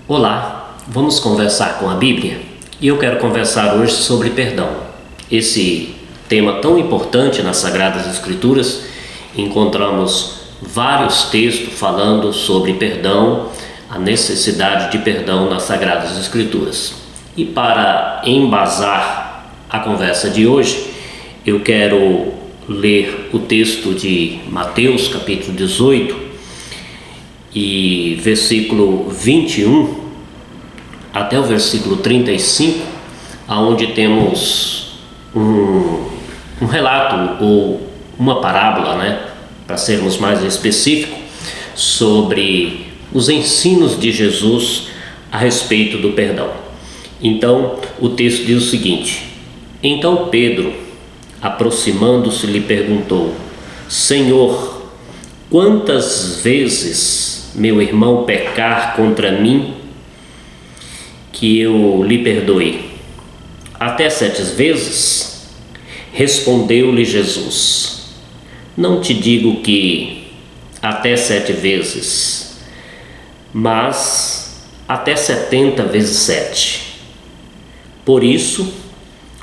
Olá, vamos conversar com a Bíblia e eu quero conversar hoje sobre perdão. Esse tema tão importante nas Sagradas Escrituras, encontramos vários textos falando sobre perdão, a necessidade de perdão nas Sagradas Escrituras. E para embasar a conversa de hoje, eu quero ler o texto de Mateus capítulo 18 e versículo 21 até o versículo 35, onde temos um relato ou uma parábola, para sermos mais específicos, sobre os ensinos de Jesus a respeito do perdão. Então, o texto diz o seguinte: Então Pedro, aproximando-se, lhe perguntou: Senhor, quantas vezes meu irmão pecar contra mim, que eu lhe perdoe? Até 7 vezes? Respondeu-lhe Jesus: Não te digo que até 7 vezes, mas até 70 vezes 7. Por isso,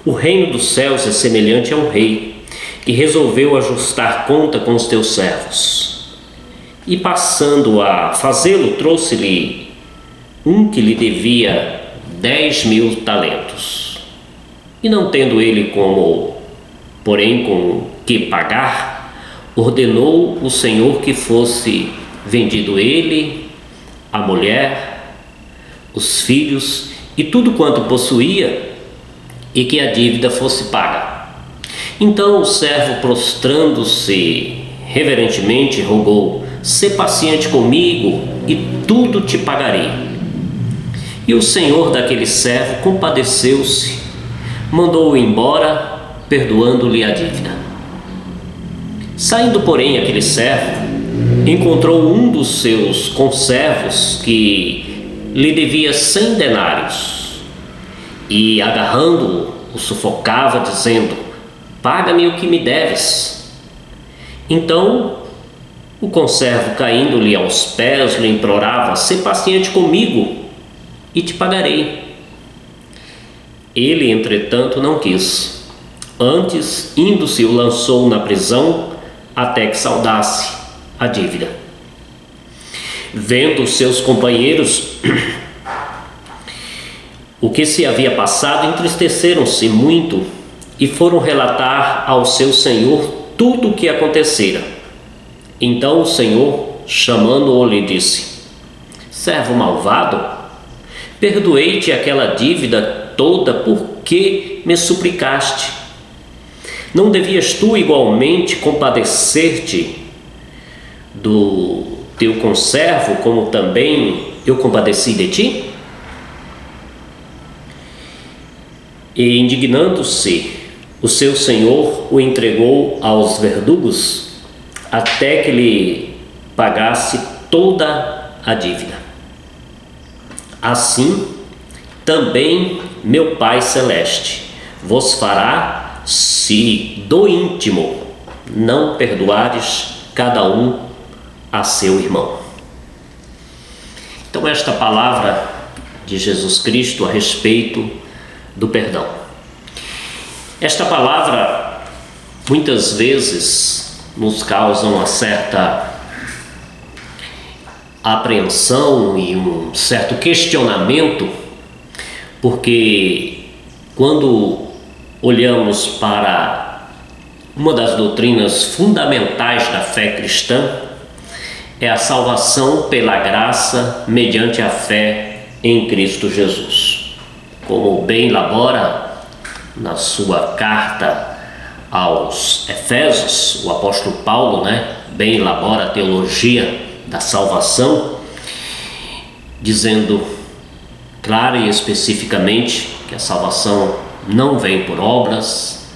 o reino dos céus é semelhante a um rei que resolveu ajustar conta com os teus servos. E passando a fazê-lo, trouxe-lhe um que lhe devia 10.000 talentos. E não tendo ele porém com que pagar, ordenou o Senhor que fosse vendido ele, a mulher, os filhos e tudo quanto possuía, e que a dívida fosse paga. Então o servo, prostrando-se reverentemente, rogou: Sê paciente comigo e tudo te pagarei. E o senhor daquele servo compadeceu-se, mandou-o embora, perdoando-lhe a dívida. Saindo, porém, aquele servo encontrou um dos seus conservos que lhe devia 100 denários e, agarrando-o, o sufocava, dizendo: Paga-me o que me deves. Então o conservo, caindo-lhe aos pés, lhe implorava: Sê paciente comigo e te pagarei. Ele, entretanto, não quis. Antes, indo-se, o lançou na prisão até que saldasse a dívida. Vendo os seus companheiros o que se havia passado, entristeceram-se muito e foram relatar ao seu senhor tudo o que acontecera. Então o Senhor, chamando-o, lhe disse: Servo malvado, perdoei-te aquela dívida toda porque me suplicaste. Não devias tu igualmente compadecer-te do teu conservo, como também eu compadeci de ti? E indignando-se, o seu senhor o entregou aos verdugos até que lhe pagasse toda a dívida. Assim, também meu Pai Celeste vos fará, se do íntimo não perdoares cada um a seu irmão. Então, esta palavra de Jesus Cristo a respeito do perdão. Esta palavra, muitas vezes, nos causa uma certa apreensão e um certo questionamento, porque quando olhamos para uma das doutrinas fundamentais da fé cristã, é a salvação pela graça mediante a fé em Cristo Jesus. Como bem elabora na sua carta aos Efésios, o apóstolo Paulo, bem elabora a teologia da salvação, dizendo clara e especificamente que a salvação não vem por obras,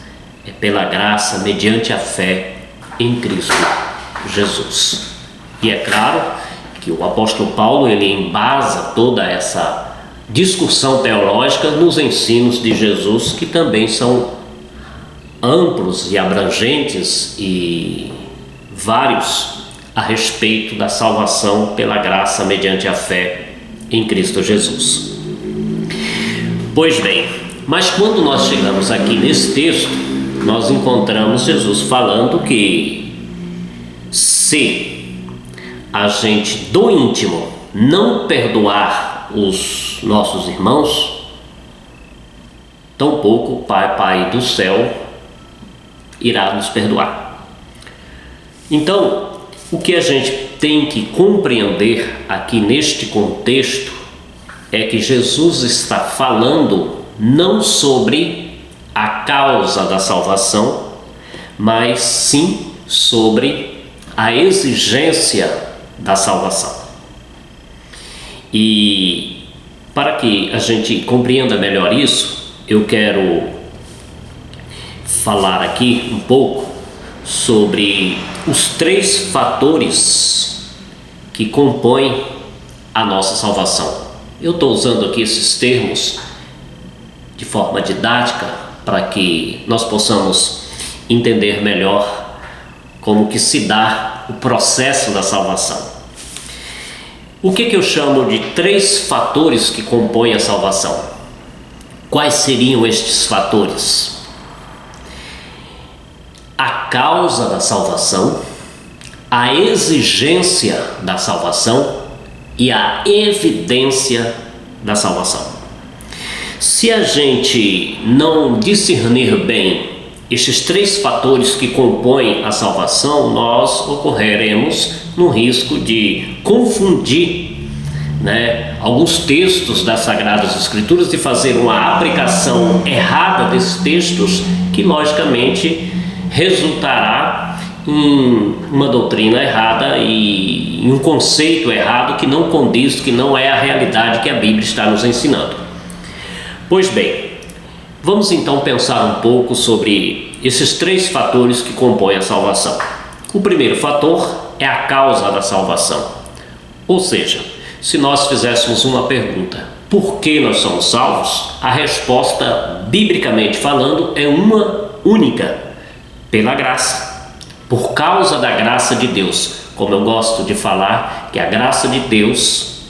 é pela graça mediante a fé em Cristo Jesus. E é claro que o apóstolo Paulo, ele embasa toda essa discussão teológica nos ensinos de Jesus, que também são amplos e abrangentes e vários a respeito da salvação pela graça mediante a fé em Cristo Jesus. Pois bem, mas quando nós chegamos aqui nesse texto, nós encontramos Jesus falando que se a gente do íntimo não perdoar os nossos irmãos, tampouco o Pai do céu irá nos perdoar. Então, o que a gente tem que compreender aqui neste contexto é que Jesus está falando não sobre a causa da salvação, mas sim sobre a exigência da salvação. E para que a gente compreenda melhor isso, eu quero falar aqui um pouco sobre os 3 fatores que compõem a nossa salvação. Eu estou usando aqui esses termos de forma didática para que nós possamos entender melhor como que se dá o processo da salvação. O que eu chamo de 3 fatores que compõem a salvação? Quais seriam estes fatores? A causa da salvação, a exigência da salvação e a evidência da salvação. Se a gente não discernir bem estes 3 fatores que compõem a salvação, nós ocorreremos no risco de confundir, alguns textos das Sagradas Escrituras, de fazer uma aplicação errada desses textos, que logicamente resultará em uma doutrina errada e em um conceito errado que não condiz, que não é a realidade que a Bíblia está nos ensinando. Pois bem, vamos então pensar um pouco sobre esses 3 fatores que compõem a salvação. O primeiro fator é a causa da salvação. Ou seja, se nós fizéssemos uma pergunta, por que nós somos salvos? A resposta, biblicamente falando, é uma única: pela graça. Por causa da graça de Deus. Como eu gosto de falar, que a graça de Deus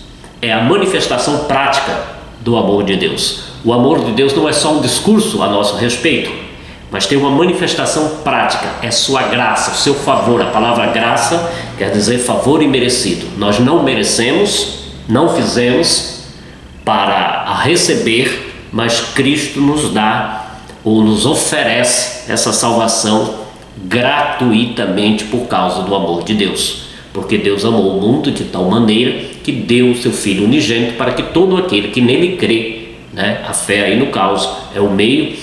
é a manifestação prática do amor de Deus. O amor de Deus não é só um discurso a nosso respeito, mas tem uma manifestação prática, é sua graça, o seu favor. A palavra graça quer dizer favor imerecido. Nós não merecemos, não fizemos para a receber, mas Cristo nos dá ou nos oferece essa salvação gratuitamente por causa do amor de Deus. Porque Deus amou o mundo de tal maneira que deu o seu Filho unigênito para que todo aquele que nele crê, a fé aí no caso é o meio,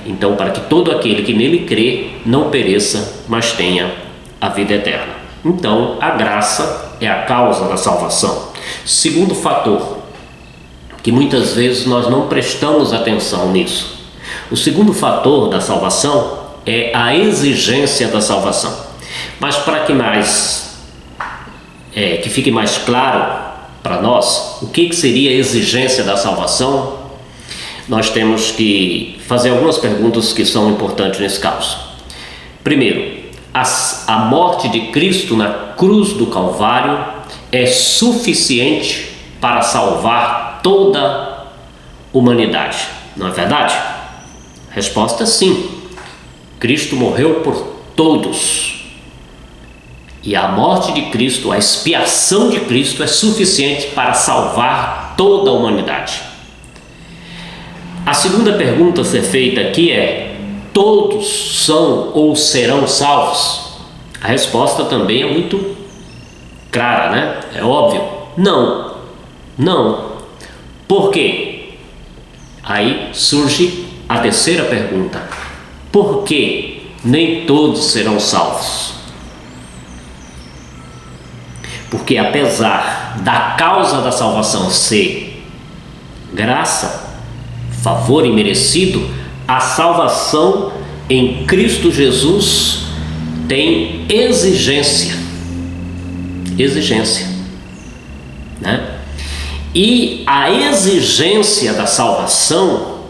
então para que todo aquele que nele crê não pereça, mas tenha a vida eterna. Então a graça é a causa da salvação. Segundo fator, que muitas vezes nós não prestamos atenção nisso, o segundo fator da salvação é a exigência da salvação. Mas para que fique mais claro para nós o que seria a exigência da salvação, nós temos que fazer algumas perguntas que são importantes nesse caso. Primeiro, a morte de Cristo na cruz do Calvário é suficiente para salvar toda a humanidade, não é verdade? A resposta é sim. Cristo morreu por todos. E a morte de Cristo, a expiação de Cristo é suficiente para salvar toda a humanidade. A segunda pergunta a ser feita aqui é: todos são ou serão salvos? A resposta também é muito clara, É óbvio. Não. Não. Por quê? Aí surge a terceira pergunta: por que nem todos serão salvos? Porque apesar da causa da salvação ser graça, favor imerecido, a salvação em Cristo Jesus tem exigência. E a exigência da salvação,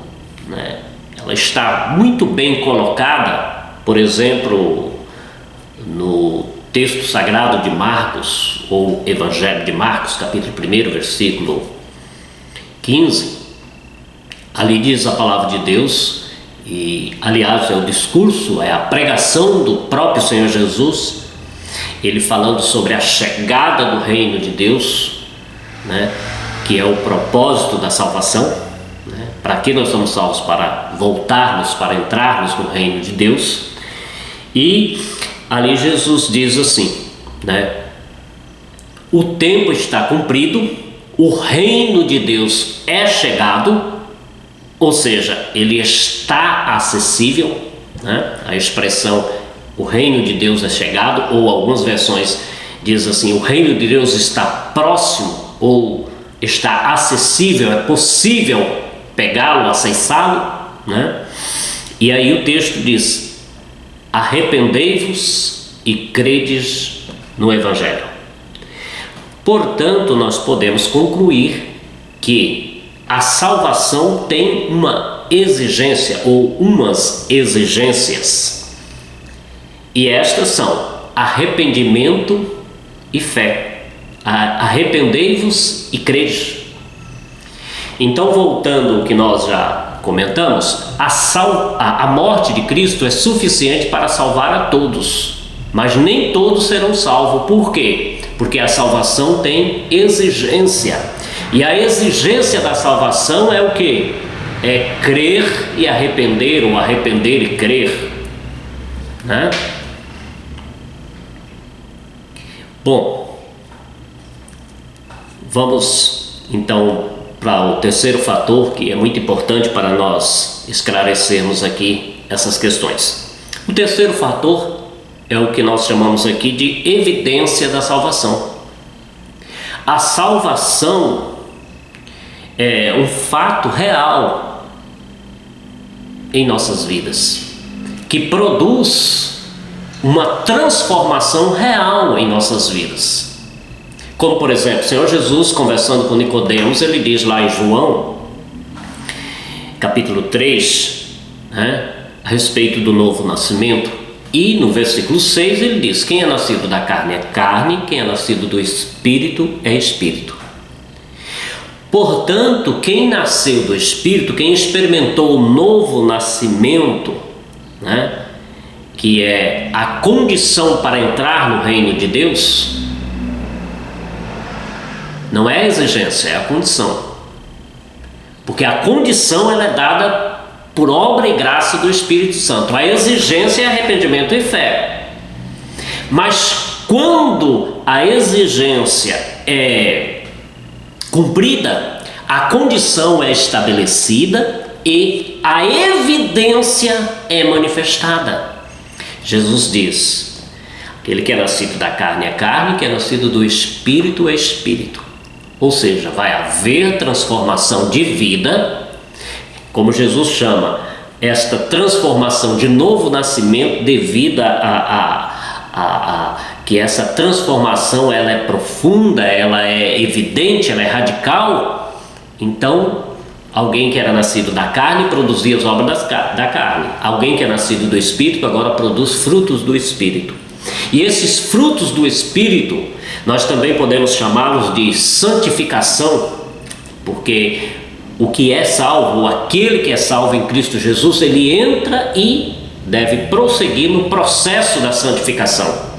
ela está muito bem colocada, por exemplo, no texto sagrado de Marcos, ou Evangelho de Marcos, capítulo 1, versículo 15, ali diz a palavra de Deus, e aliás é o discurso, é a pregação do próprio Senhor Jesus, ele falando sobre a chegada do reino de Deus, né, que é o propósito da salvação, né? Para que nós somos salvos? Para voltarmos, para entrarmos no reino de Deus. E ali Jesus diz assim, né, o tempo está cumprido, o reino de Deus é chegado, ou seja, ele está acessível, né? A expressão o reino de Deus é chegado, ou algumas versões diz assim, o reino de Deus está próximo, ou está acessível, é possível pegá-lo, acessá-lo, né? E aí o texto diz, arrependei-vos e credes no Evangelho. Portanto, nós podemos concluir que a salvação tem uma exigência ou umas exigências. E estas são arrependimento e fé. Arrependei-vos e crede. Então, voltando ao que nós já comentamos, a morte de Cristo é suficiente para salvar a todos, mas nem todos serão salvos. Por quê? Porque a salvação tem exigência. E a exigência da salvação é o quê? É crer e arrepender, ou arrepender e crer, né? Bom, vamos então para o terceiro fator, que é muito importante para nós esclarecermos aqui essas questões. O terceiro fator é o que nós chamamos aqui de evidência da salvação. A salvação é um fato real em nossas vidas, que produz uma transformação real em nossas vidas. Como, por exemplo, o Senhor Jesus, conversando com Nicodemos, ele diz lá em João, capítulo 3, né, a respeito do novo nascimento, e no versículo 6 ele diz, quem é nascido da carne é carne, quem é nascido do Espírito é Espírito. Portanto, quem nasceu do Espírito, quem experimentou o novo nascimento, né, que é a condição para entrar no reino de Deus, não é a exigência, é a condição. Porque a condição ela é dada por obra e graça do Espírito Santo. A exigência é arrependimento e fé. Mas quando a exigência é cumprida, a condição é estabelecida e a evidência é manifestada. Jesus diz, aquele que é nascido da carne é carne, que é nascido do Espírito é Espírito. Ou seja, vai haver transformação de vida, como Jesus chama esta transformação de novo nascimento, devido a que essa transformação ela é profunda, ela é evidente, ela é radical. Então, alguém que era nascido da carne produzia as obras da carne. Alguém que é nascido do Espírito agora produz frutos do Espírito. E esses frutos do Espírito, nós também podemos chamá-los de santificação, porque o que é salvo, ou aquele que é salvo em Cristo Jesus, ele entra e deve prosseguir no processo da santificação.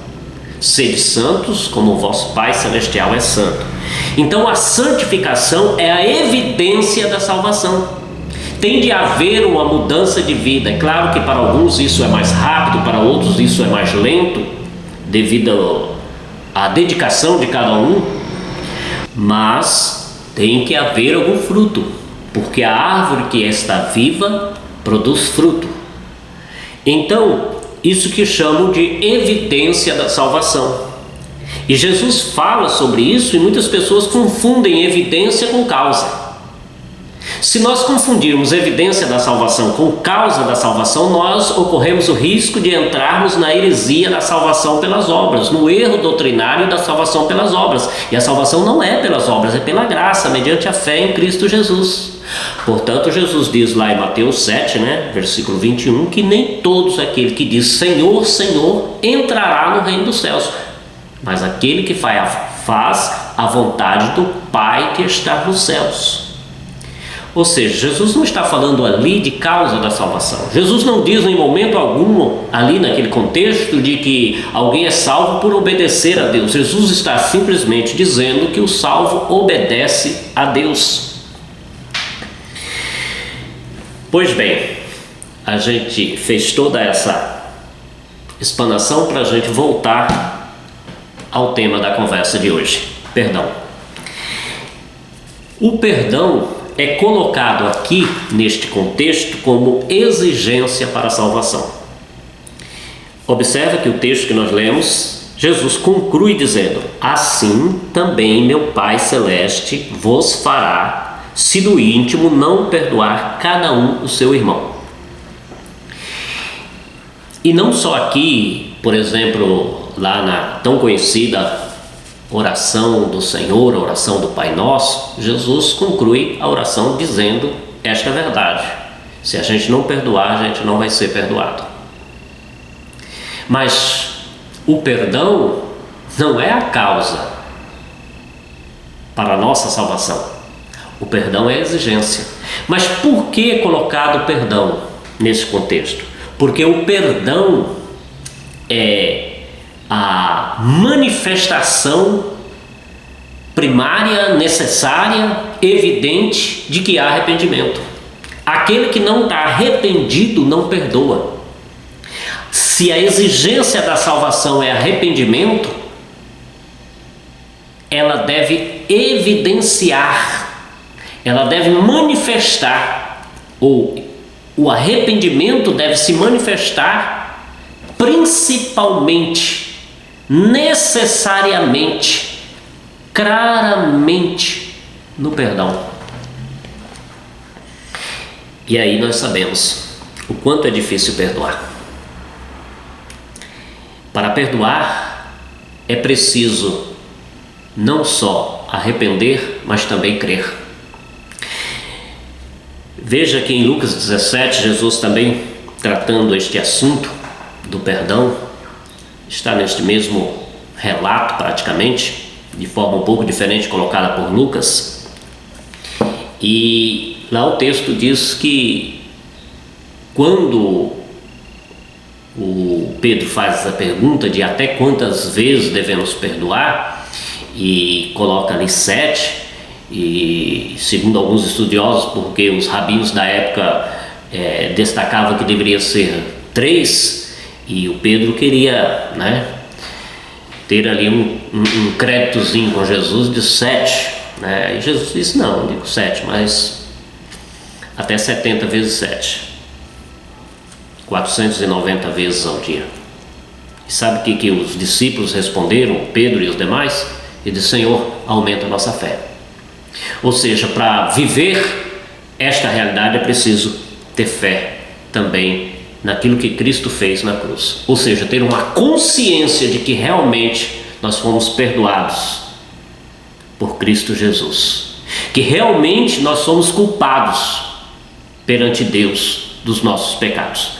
Sede santos, como o vosso Pai Celestial é santo. Então a santificação é a evidência da salvação. Tem de haver uma mudança de vida. É claro que para alguns isso é mais rápido, para outros isso é mais lento, devido à dedicação de cada um, mas tem que haver algum fruto, porque a árvore que está viva produz fruto. Então, isso que chamam de evidência da salvação. E Jesus fala sobre isso e muitas pessoas confundem evidência com causa. Se nós confundirmos evidência da salvação com causa da salvação, nós ocorremos o risco de entrarmos na heresia da salvação pelas obras, no erro doutrinário da salvação pelas obras. E a salvação não é pelas obras, é pela graça, mediante a fé em Cristo Jesus. Portanto, Jesus diz lá em Mateus 7, versículo 21, que nem todos aquele que diz Senhor, Senhor entrará no reino dos céus, mas aquele que faz a vontade do Pai que está nos céus. Ou seja, Jesus não está falando ali de causa da salvação. Jesus não diz em momento algum, ali naquele contexto, de que alguém é salvo por obedecer a Deus. Jesus está simplesmente dizendo que o salvo obedece a Deus. Pois bem, a gente fez toda essa explanação para a gente voltar ao tema da conversa de hoje: perdão. O perdão é colocado aqui neste contexto como exigência para a salvação. Observa que o texto que nós lemos, Jesus conclui dizendo: assim também meu Pai Celeste vos fará, se do íntimo não perdoar cada um o seu irmão. E não só aqui, por exemplo, lá na tão conhecida oração do Senhor, a oração do Pai Nosso, Jesus conclui a oração dizendo esta verdade: se a gente não perdoar, a gente não vai ser perdoado. Mas o perdão não é a causa para a nossa salvação. O perdão é a exigência. Mas por que é colocado o perdão nesse contexto? Porque o perdão é a manifestação primária, necessária, evidente de que há arrependimento. Aquele que não está arrependido não perdoa. Se a exigência da salvação é arrependimento, ela deve evidenciar, ela deve manifestar, ou o arrependimento deve se manifestar principalmente, necessariamente, claramente no perdão. E aí nós sabemos o quanto é difícil perdoar. Para perdoar é preciso não só arrepender, mas também crer. Veja que em Lucas 17, Jesus também tratando este assunto do perdão, está neste mesmo relato praticamente, de forma um pouco diferente colocada por Lucas. E lá o texto diz que quando o Pedro faz a pergunta de até quantas vezes devemos perdoar, e coloca ali 7, e segundo alguns estudiosos, porque os rabinos da época destacavam que deveria ser 3, e o Pedro queria ter ali um créditozinho com Jesus de 7, e Jesus disse: não digo 7, mas até 70 vezes 7, 490 vezes ao dia. E sabe o que os discípulos responderam, Pedro e os demais? Ele disse: Senhor, aumenta a nossa fé. Ou seja, para viver esta realidade é preciso ter fé também naquilo que Cristo fez na cruz. Ou seja, ter uma consciência de que realmente nós fomos perdoados por Cristo Jesus. Que realmente nós somos culpados perante Deus dos nossos pecados.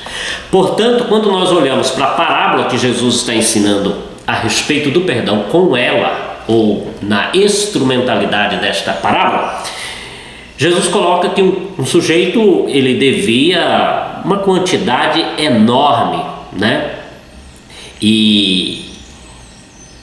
Portanto, quando nós olhamos para a parábola que Jesus está ensinando a respeito do perdão com ela, ou na instrumentalidade desta parábola, Jesus coloca que um sujeito, ele devia uma quantidade enorme, e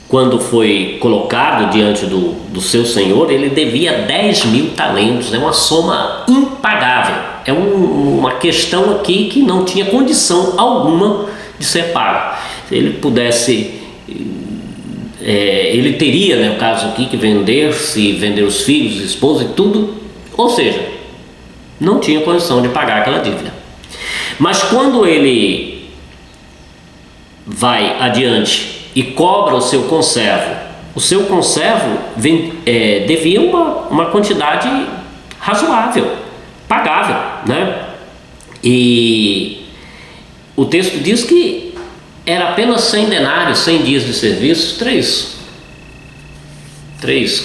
quando foi colocado diante do seu senhor, ele devia 10.000 talentos, é uma soma impagável, é uma questão aqui que não tinha condição alguma de ser paga. Se ele pudesse, ele teria, no caso aqui, que vender os filhos, esposa e tudo, ou seja, não tinha condição de pagar aquela dívida. Mas quando ele vai adiante e cobra o seu conservo devia uma quantidade razoável, pagável, E o texto diz que era apenas 100 denários, 100 dias de serviço,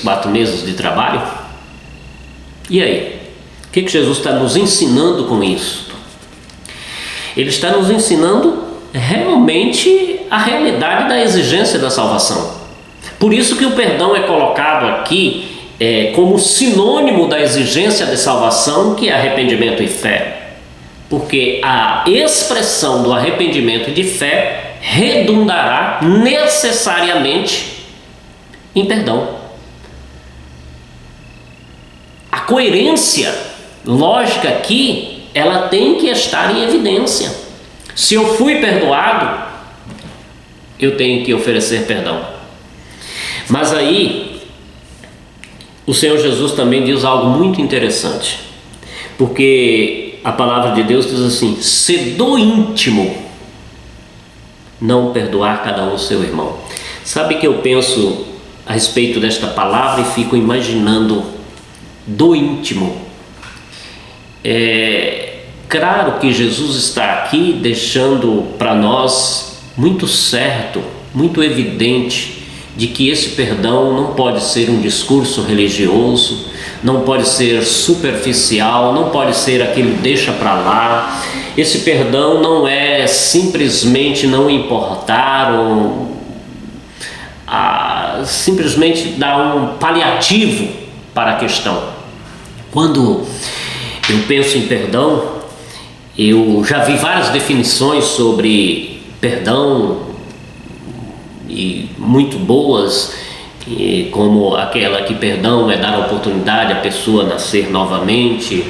4 meses de trabalho. E aí? O que Jesus está nos ensinando com isso? Ele está nos ensinando realmente a realidade da exigência da salvação. Por isso que o perdão é colocado aqui como sinônimo da exigência de salvação, que é arrependimento e fé. Porque a expressão do arrependimento e de fé redundará necessariamente em perdão. A coerência lógica aqui, ela tem que estar em evidência. Se eu fui perdoado, eu tenho que oferecer perdão. Mas aí, o Senhor Jesus também diz algo muito interessante, porque a palavra de Deus diz assim: se do íntimo não perdoar cada um seu irmão. Sabe que eu penso a respeito desta palavra e fico imaginando do íntimo. Claro que Jesus está aqui deixando para nós muito certo, muito evidente, de que esse perdão não pode ser um discurso religioso, não pode ser superficial, não pode ser aquele deixa para lá. Esse perdão não é simplesmente não importar ou simplesmente dar um paliativo para a questão. Quando eu penso em perdão, eu já vi várias definições sobre perdão e muito boas, como aquela que perdão é dar a oportunidade à pessoa nascer novamente,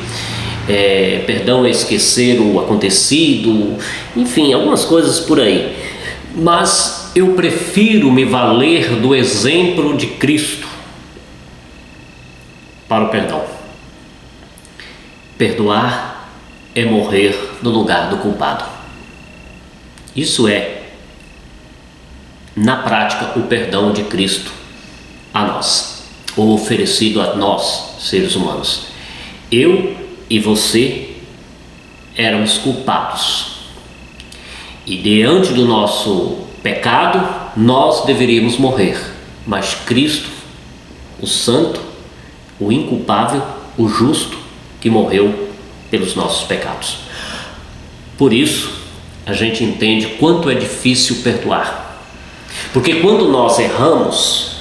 perdão é esquecer o acontecido, enfim, algumas coisas por aí. Mas eu prefiro me valer do exemplo de Cristo para o perdão. Perdoar é morrer no lugar do culpado. Isso é, na prática, o perdão de Cristo a nós, ou oferecido a nós, seres humanos. Eu e você éramos culpados, e diante do nosso pecado nós deveríamos morrer, mas Cristo, o santo, o inculpável, o justo, que morreu pelos nossos pecados. Por isso a gente entende quanto é difícil perdoar. Porque quando nós erramos,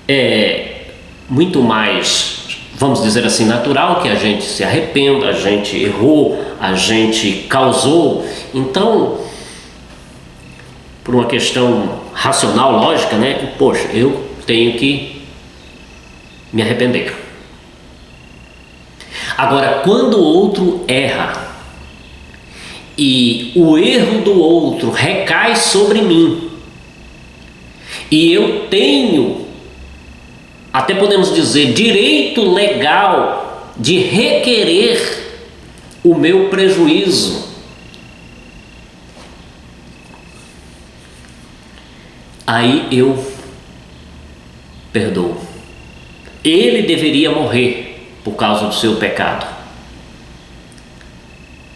é muito mais, vamos dizer assim, natural que a gente se arrependa, a gente errou, a gente causou. Então, por uma questão racional, lógica, né? Poxa, eu tenho que me arrepender. Agora, quando o outro erra, e o erro do outro recai sobre mim, e eu tenho, até podemos dizer, direito legal de requerer o meu prejuízo, aí eu perdoo. Ele deveria morrer por causa do seu pecado,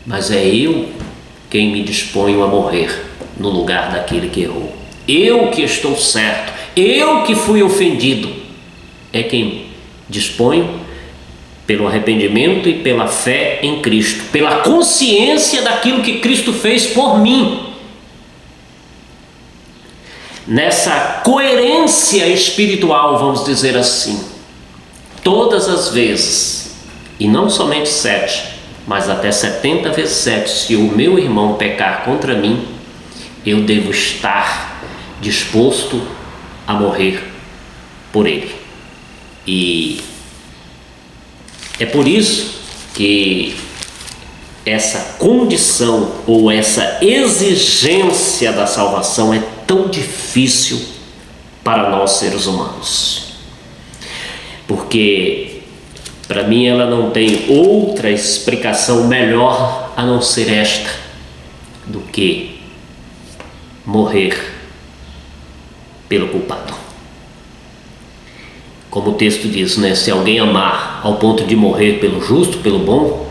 mas é eu quem me disponho a morrer no lugar daquele que errou. Eu que estou certo, eu que fui ofendido, é quem disponho, pelo arrependimento e pela fé em Cristo, pela consciência daquilo que Cristo fez por mim. Nessa coerência espiritual, vamos dizer assim, todas as vezes, e não somente 7, mas até 70 vezes 7, se o meu irmão pecar contra mim, eu devo estar disposto a morrer por ele. E é por isso que essa condição ou essa exigência da salvação é tão difícil para nós seres humanos. Porque para mim ela não tem outra explicação melhor a não ser esta, do que morrer pelo culpado. Como o texto diz, né? Se alguém amar ao ponto de morrer pelo justo, pelo bom,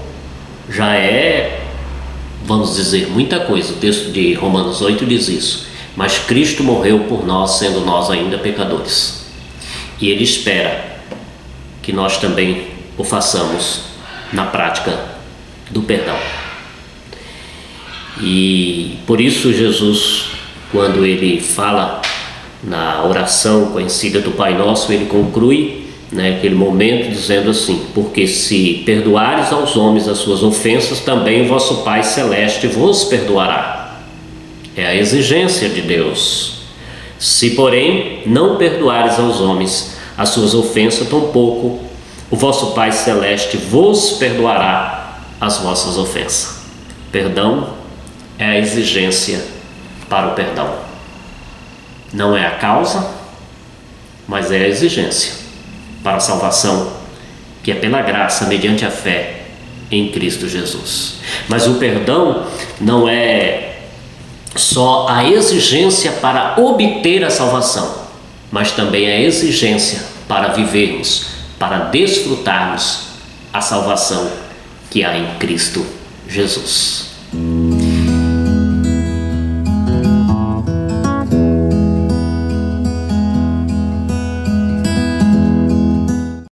já é, vamos dizer, muita coisa. O texto de Romanos 8 diz isso. Mas Cristo morreu por nós, sendo nós ainda pecadores. E Ele espera que nós também o façamos na prática do perdão. E por isso Jesus, quando ele fala na oração conhecida do Pai Nosso, ele conclui aquele momento dizendo assim: porque se perdoares aos homens as suas ofensas, também o vosso Pai Celeste vos perdoará. É a exigência de Deus. Se porém não perdoares aos homens as suas ofensas, tampouco o vosso Pai Celeste vos perdoará as vossas ofensas. Perdão é a exigência para o perdão. Não é a causa, mas é a exigência para a salvação, que é pela graça, mediante a fé em Cristo Jesus. Mas o perdão não é só a exigência para obter a salvação, mas também a exigência para vivermos, para desfrutarmos a salvação que há em Cristo Jesus.